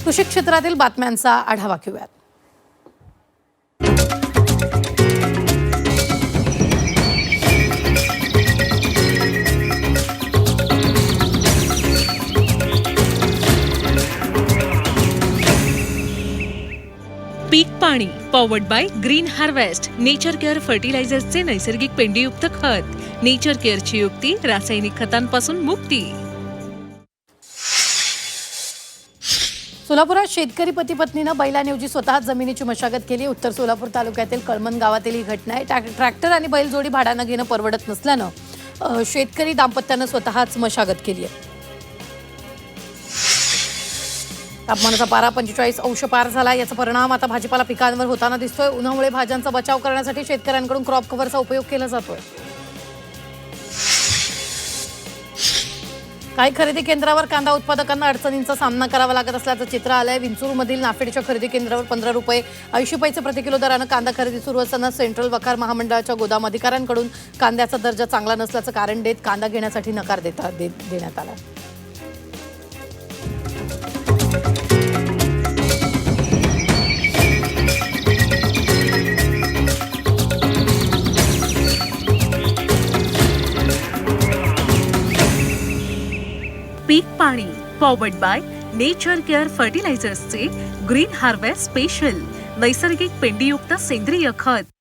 कृषी क्षेत्रातील बातम्यांचा आढावा घेऊयात। पीक पाणी powered by green harvest nature care फर्टिलायझर्सचे नैसर्गिक पेंडीयुक्त खत। नेचर केअरची युक्ती रासायनिक खतांपासून मुक्ती। सोलापुरात शेतकरी पती पत्नीनं बैलांऐवजी स्वतः जमिनीची मशागत केली। उत्तर सोलापूर तालुक्यातील कळमन गावातील ही घटना आहे। ट्रॅक्टर आणि बैलजोडी भाड्यानं घेणं परवडत नसल्यानं शेतकरी दाम्पत्यानं स्वतःच मशागत केली आहे। तापमानाचा पारा 45 अंश पार झाला। याचा परिणाम आता भाजीपाला पिकांवर होताना दिसतोय। उन्हामुळे भाज्यांचा बचाव करण्यासाठी शेतकऱ्यांकडून क्रॉप कव्हरचा उपयोग केला जातोय। काही खरेदी केंद्रावर कांदा उत्पादकांना अडचणींचा सामना करावा लागत असल्याचं चित्र आलंय। विंचूरमधील नाफेडच्या खरेदी केंद्रावर 15 रुपये 80 पैसे प्रति किलो दरानं कांदा खरेदी सुरू असताना सेंट्रल वखार महामंडळाच्या गोदाम अधिकाऱ्यांकडून कांद्याचा दर्जा चांगला नसल्याचं कारण देत कांदा घेण्यासाठी नकार देण्यात आला। पीक पाणी पॉवर्ड बाय नेचर केअर फर्टिलायझर्सचे ग्रीन हार्वेस्ट स्पेशल नैसर्गिक पेंडीयुक्त सेंद्रिय खत।